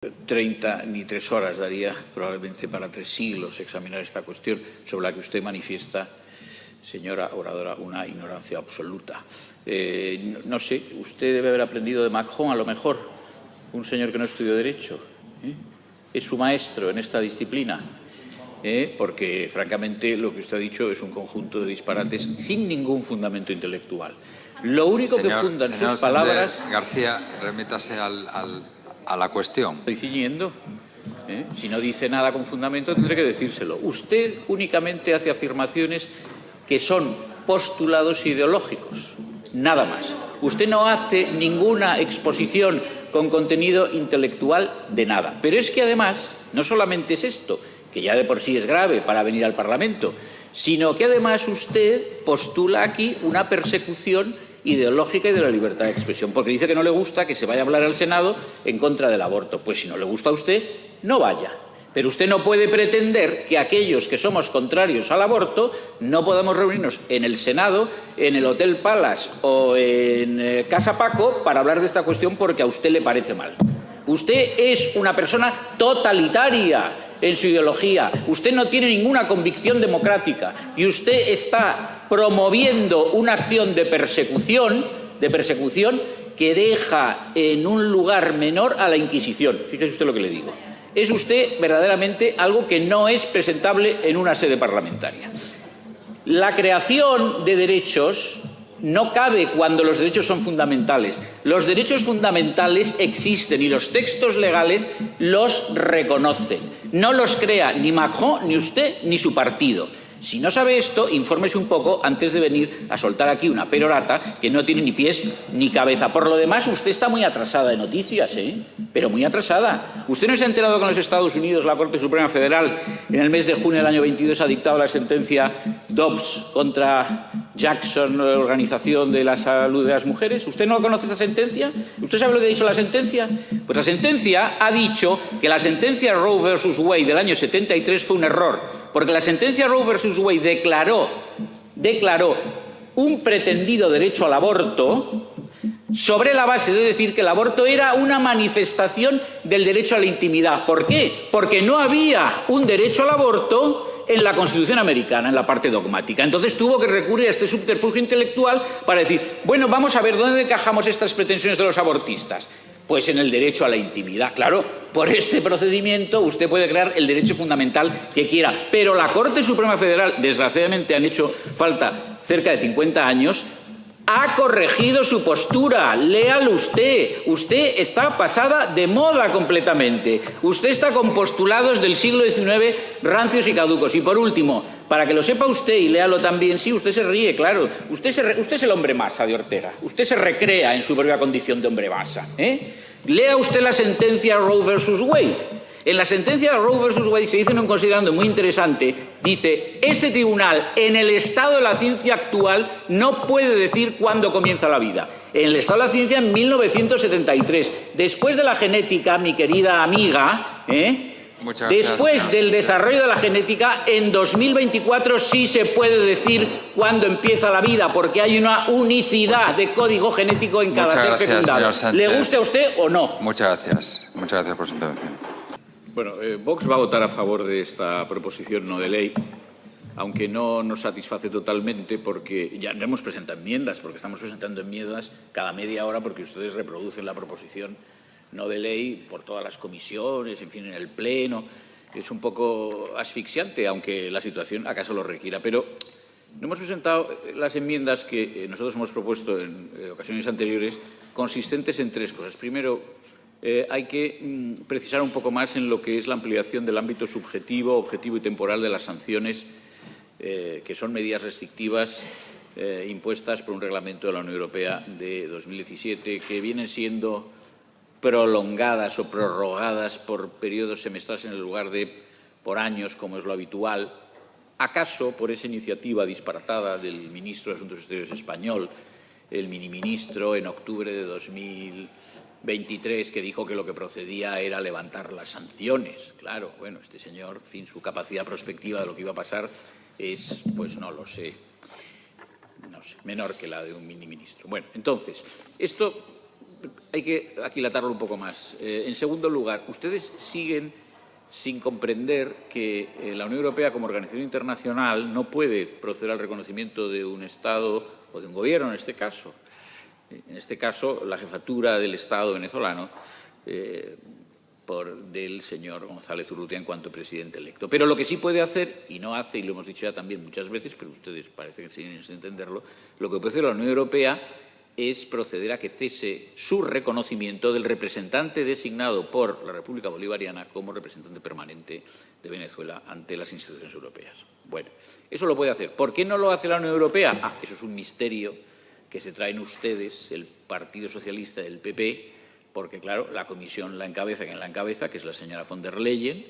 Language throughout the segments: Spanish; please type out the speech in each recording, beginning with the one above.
30 ni 3 horas daría probablemente para 3 siglos examinar esta cuestión sobre la que usted manifiesta, señora oradora, una ignorancia absoluta. No sé, usted debe haber aprendido de Macron, a lo mejor, un señor que no estudió Derecho. Es su maestro en esta disciplina, porque, francamente, lo que usted ha dicho es un conjunto de disparates sin ningún fundamento intelectual. Lo único que fundan sus palabras... Sánchez García, remítase a la cuestión. Estoy ciñendo. Si no dice nada con fundamento, tendré que decírselo. Usted únicamente hace afirmaciones que son postulados ideológicos, nada más. Usted no hace ninguna exposición con contenido intelectual de nada. Pero es que, además, no solamente es esto, que ya de por sí es grave para venir al Parlamento, sino que, además, usted postula aquí una persecución ideológica y de la libertad de expresión, porque dice que no le gusta que se vaya a hablar al Senado en contra del aborto. Pues si no le gusta a usted, no vaya. Pero usted no puede pretender que aquellos que somos contrarios al aborto no podamos reunirnos en el Senado, en el Hotel Palace o en Casa Paco para hablar de esta cuestión porque a usted le parece mal. Usted es una persona totalitaria en su ideología. Usted no tiene ninguna convicción democrática y usted está promoviendo una acción de persecución que deja en un lugar menor a la Inquisición. Fíjese usted lo que le digo. Es usted verdaderamente algo que no es presentable en una sede parlamentaria. La creación de derechos no cabe cuando los derechos son fundamentales. Los derechos fundamentales existen y los textos legales los reconocen. No los crea ni Macron, ni usted, ni su partido. Si no sabe esto, infórmese un poco antes de venir a soltar aquí una perorata que no tiene ni pies ni cabeza. Por lo demás, usted está muy atrasada de noticias, pero muy atrasada. ¿Usted no se ha enterado que en los Estados Unidos la Corte Suprema Federal en el mes de junio del año 22 ha dictado la sentencia Dobbs contra Jackson, Organización de la Salud de las Mujeres? ¿Usted no conoce esa sentencia? ¿Usted sabe lo que ha dicho la sentencia? Pues la sentencia ha dicho que la sentencia Roe versus Wade del año 73 fue un error, porque la sentencia Roe versus Wade declaró un pretendido derecho al aborto sobre la base de decir que el aborto era una manifestación del derecho a la intimidad. ¿Por qué? Porque no había un derecho al aborto en la Constitución americana, en la parte dogmática. Entonces tuvo que recurrir a este subterfugio intelectual para decir, bueno, vamos a ver dónde encajamos estas pretensiones de los abortistas. Pues en el derecho a la intimidad. Claro, por este procedimiento usted puede crear el derecho fundamental que quiera. Pero la Corte Suprema Federal, desgraciadamente han hecho falta cerca de 50 años, ha corregido su postura. Léalo usted. Usted está pasada de moda completamente. Usted está con postulados del siglo XIX rancios y caducos. Y por último, para que lo sepa usted y léalo también, sí, usted se ríe, claro. Usted es el hombre masa de Ortega. Usted se recrea en su propia condición de hombre masa. Lea usted la sentencia Roe versus Wade. En la sentencia Roe versus Wade se dice un considerando muy interesante, dice, este tribunal en el estado de la ciencia actual no puede decir cuándo comienza la vida. En el estado de la ciencia en 1973, después de la genética, mi querida amiga, después del desarrollo de la genética, en 2024 sí se puede decir cuándo empieza la vida, porque hay una unicidad de código genético en cada ser fecundado. ¿Le guste a usted o no? Muchas gracias por su intervención. Bueno, Vox va a votar a favor de esta proposición no de ley, aunque no nos satisface totalmente porque ya no hemos presentado enmiendas, porque estamos presentando enmiendas cada media hora porque ustedes reproducen la proposición no de ley por todas las comisiones, en fin, en el Pleno. Es un poco asfixiante, aunque la situación acaso lo requiera. Pero no hemos presentado las enmiendas que nosotros hemos propuesto en ocasiones anteriores, consistentes en 3 cosas. Primero, hay que precisar un poco más en lo que es la ampliación del ámbito subjetivo, objetivo y temporal de las sanciones, que son medidas restrictivas impuestas por un reglamento de la Unión Europea de 2017, que vienen siendo prolongadas o prorrogadas por periodos semestrales en lugar de por años, como es lo habitual, acaso por esa iniciativa disparatada del ministro de Asuntos Exteriores español, el miniministro, en octubre de 2023, que dijo que lo que procedía era levantar las sanciones. Claro, bueno, este señor, en fin, su capacidad prospectiva de lo que iba a pasar es, pues no lo sé, menor que la de un miniministro. Bueno, entonces, esto hay que aquilatarlo un poco más. En segundo lugar, ustedes siguen sin comprender que la Unión Europea, como organización internacional, no puede proceder al reconocimiento de un Estado o de un gobierno, en este caso. En este caso, la jefatura del Estado venezolano del señor González Urrutia en cuanto presidente electo. Pero lo que sí puede hacer, y no hace, y lo hemos dicho ya también muchas veces, pero ustedes parece que siguen sin entenderlo, lo que puede hacer la Unión Europea es proceder a que cese su reconocimiento del representante designado por la República Bolivariana como representante permanente de Venezuela ante las instituciones europeas. Bueno, eso lo puede hacer. ¿Por qué no lo hace la Unión Europea? Eso es un misterio que se traen ustedes, el Partido Socialista y el PP, porque, claro, la comisión la encabeza quien la encabeza, que es la señora von der Leyen,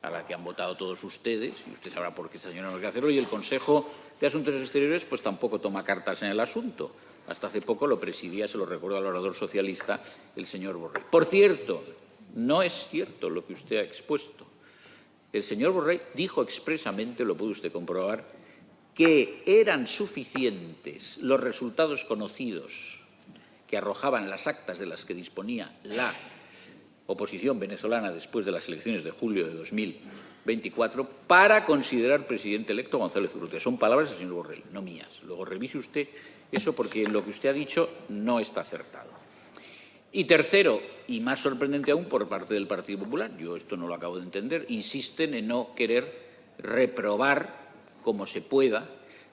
a la que han votado todos ustedes, y usted sabrá por qué esta señora no quiere hacerlo, y el Consejo de Asuntos Exteriores pues tampoco toma cartas en el asunto. Hasta hace poco lo presidía, se lo recuerdo al orador socialista, el señor Borrell. Por cierto, no es cierto lo que usted ha expuesto. El señor Borrell dijo expresamente, lo puede usted comprobar, que eran suficientes los resultados conocidos que arrojaban las actas de las que disponía la oposición venezolana después de las elecciones de julio de 2024 para considerar presidente electo a González Urrutia. Son palabras del señor Borrell, no mías. Luego revise usted eso porque lo que usted ha dicho no está acertado. Y tercero, y más sorprendente aún por parte del Partido Popular, yo esto no lo acabo de entender, insisten en no querer reprobar como se pueda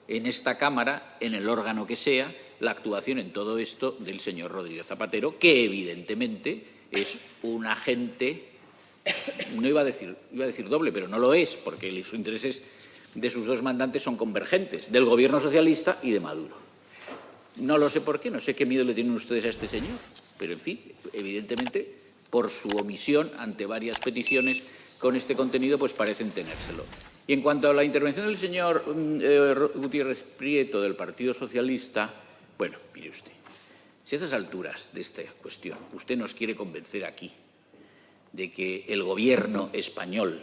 en esta Cámara, en el órgano que sea, la actuación en todo esto del señor Rodríguez Zapatero, que evidentemente es un agente, no iba a decir doble, pero no lo es, porque los intereses de sus dos mandantes son convergentes, del Gobierno socialista y de Maduro. No lo sé por qué, no sé qué miedo le tienen ustedes a este señor, pero en fin, evidentemente, por su omisión ante varias peticiones con este contenido, pues parecen tenérselo. Y en cuanto a la intervención del señor Gutiérrez Prieto del Partido Socialista, bueno, mire usted, si a estas alturas de esta cuestión usted nos quiere convencer aquí de que el Gobierno español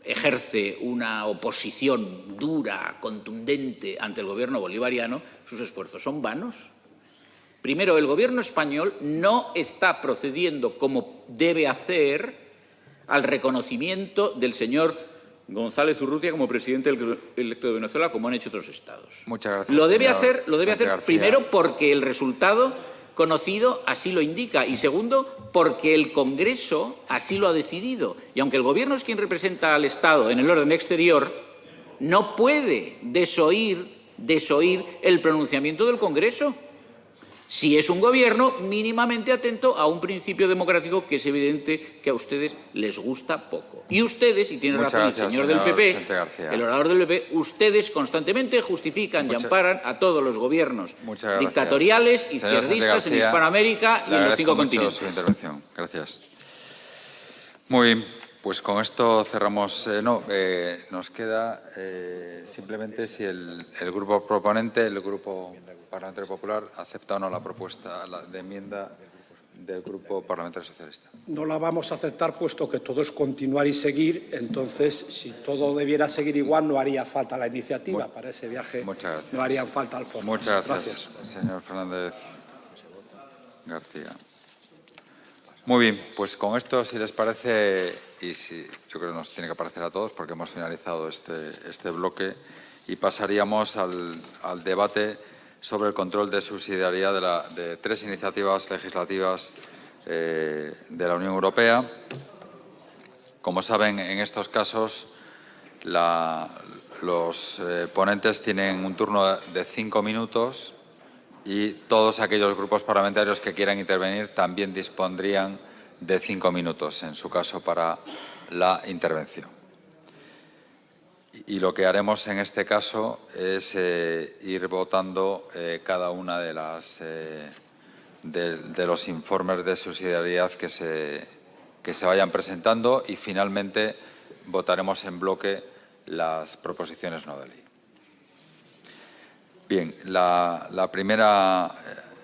ejerce una oposición dura, contundente ante el Gobierno bolivariano, sus esfuerzos son vanos. Primero, el Gobierno español no está procediendo como debe hacer al reconocimiento del señor González Urrutia como presidente electo de Venezuela, como han hecho otros estados. Muchas gracias. Lo debe hacer García. primero porque el resultado conocido así lo indica y segundo porque el Congreso así lo ha decidido. Y aunque el Gobierno es quien representa al Estado en el orden exterior, no puede desoír el pronunciamiento del Congreso. Si es un Gobierno mínimamente atento a un principio democrático que es evidente que a ustedes les gusta poco. Y ustedes, y tiene razón el señor del PP, el orador del PP, ustedes constantemente justifican y amparan a todos los gobiernos dictatoriales, izquierdistas en Hispanoamérica y en los 5 continentes. Su intervención. Gracias. Muy bien, pues con esto cerramos. Nos queda simplemente si el grupo proponente, el Grupo Parlamentario Popular, acepta o no la propuesta de enmienda del Grupo Parlamentario Socialista. No la vamos a aceptar puesto que todo es continuar y seguir. Entonces, si todo debiera seguir igual, no haría falta la iniciativa. Para ese viaje no harían falta alforjas. Muchas gracias, señor Fernández García. Muy bien, pues con esto, si les parece, y si yo creo que nos tiene que parecer a todos, porque hemos finalizado este bloque, y pasaríamos al debate sobre el control de subsidiariedad de 3 iniciativas legislativas de la Unión Europea. Como saben, en estos casos los ponentes tienen un turno de 5 minutos y todos aquellos grupos parlamentarios que quieran intervenir también dispondrían de 5 minutos, en su caso, para la intervención. Y lo que haremos en este caso es ir votando cada una de los informes de subsidiariedad que se vayan presentando y finalmente votaremos en bloque las proposiciones no de ley. Bien, la primera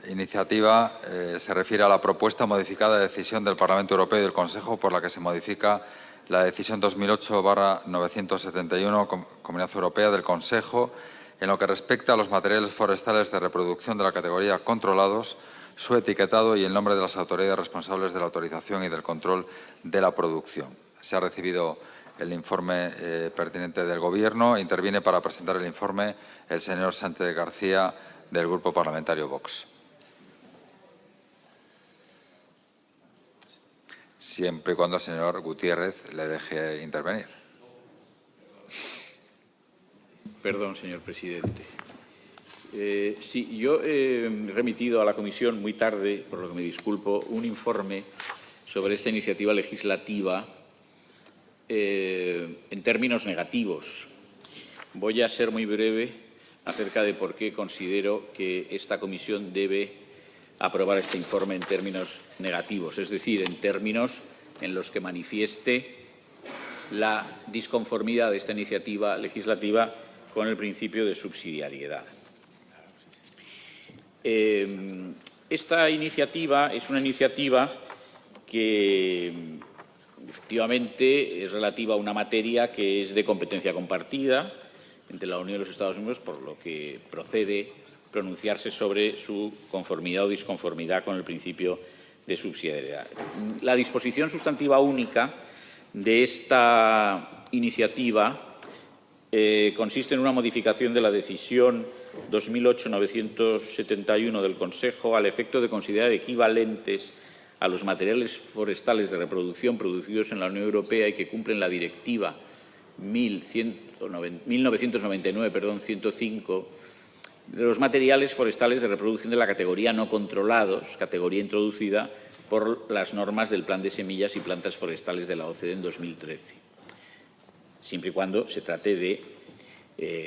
iniciativa se refiere a la propuesta modificada de decisión del Parlamento Europeo y del Consejo por la que se modifica la decisión 2008/971 Comunidad Europea del Consejo En lo que respecta a los materiales forestales de reproducción de la categoría controlados, su etiquetado y el nombre de las autoridades responsables de la autorización y del control de la producción. Se ha recibido el informe pertinente del Gobierno. Interviene para presentar el informe el señor Sánchez García, del Grupo Parlamentario Vox. Siempre y cuando el señor Gutiérrez le deje intervenir. Perdón, señor presidente. Sí, yo he remitido a la comisión muy tarde, por lo que me disculpo, un informe sobre esta iniciativa legislativa en términos negativos. Voy a ser muy breve acerca de por qué considero que esta comisión debe aprobar este informe en términos negativos, es decir, en términos en los que manifieste la disconformidad de esta iniciativa legislativa con el principio de subsidiariedad. Esta iniciativa es una iniciativa que efectivamente es relativa a una materia que es de competencia compartida entre la Unión y los Estados miembros, por lo que procede pronunciarse sobre su conformidad o disconformidad con el principio de subsidiariedad. La disposición sustantiva única de esta iniciativa consiste en una modificación de la decisión 2008-971 del Consejo al efecto de considerar equivalentes a los materiales forestales de reproducción producidos en la Unión Europea y que cumplen la Directiva 1999-105 de los materiales forestales de reproducción de la categoría no controlados, categoría introducida por las normas del Plan de Semillas y Plantas Forestales de la OCDE en 2013, siempre y cuando se trate de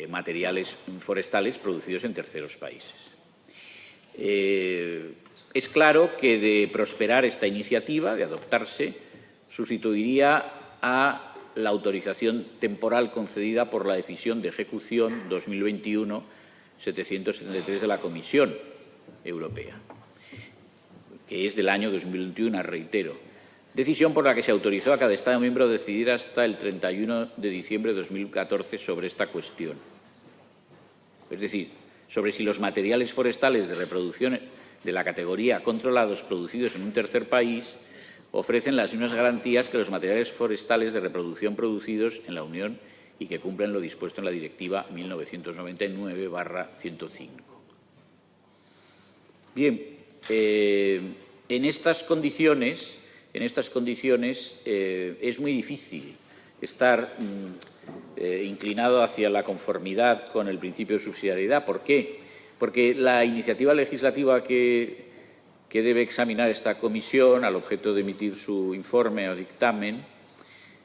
materiales forestales producidos en terceros países. Es claro que de prosperar esta iniciativa, de adoptarse, sustituiría a la autorización temporal concedida por la decisión de ejecución 2021-773 de la Comisión Europea, que es del año 2021, reitero. Decisión por la que se autorizó a cada Estado miembro a decidir hasta el 31 de diciembre de 2014 sobre esta cuestión. Es decir, sobre si los materiales forestales de reproducción de la categoría controlados producidos en un tercer país ofrecen las mismas garantías que los materiales forestales de reproducción producidos en la Unión y que cumplen lo dispuesto en la Directiva 1999/105. Bien, en estas condiciones es muy difícil estar inclinado hacia la conformidad con el principio de subsidiariedad. ¿Por qué? Porque la iniciativa legislativa que debe examinar esta comisión al objeto de emitir su informe o dictamen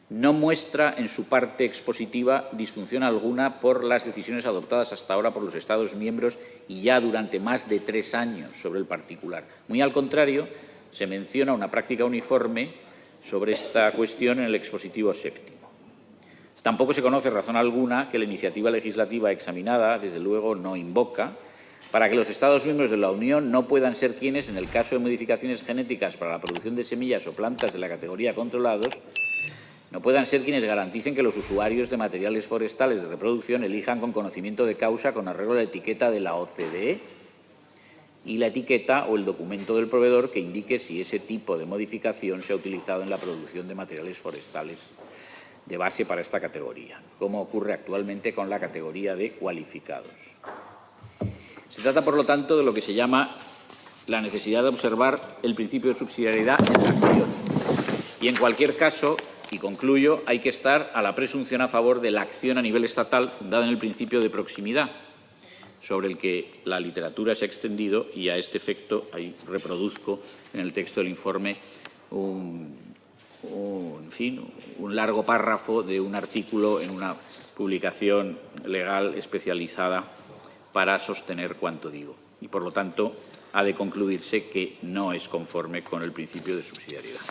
no muestra en su parte expositiva disfunción alguna por las decisiones adoptadas hasta ahora por los Estados miembros y ya durante más de 3 años sobre el particular. Muy al contrario, se menciona una práctica uniforme sobre esta cuestión en el expositivo séptimo. Tampoco se conoce razón alguna que la iniciativa legislativa examinada, desde luego, no invoca para que los Estados miembros de la Unión no puedan ser quienes, en el caso de modificaciones genéticas para la producción de semillas o plantas de la categoría controlados, no puedan ser quienes garanticen que los usuarios de materiales forestales de reproducción elijan con conocimiento de causa con arreglo a la etiqueta de la OCDE y la etiqueta o el documento del proveedor que indique si ese tipo de modificación se ha utilizado en la producción de materiales forestales de base para esta categoría, como ocurre actualmente con la categoría de cualificados. Se trata, por lo tanto, de lo que se llama la necesidad de observar el principio de subsidiariedad en la acción. Y, en cualquier caso, y concluyo, hay que estar a la presunción a favor de la acción a nivel estatal fundada en el principio de proximidad, sobre el que la literatura se ha extendido, y a este efecto ahí reproduzco en el texto del informe un largo párrafo de un artículo en una publicación legal especializada para sostener cuanto digo. Y, por lo tanto, ha de concluirse que no es conforme con el principio de subsidiariedad.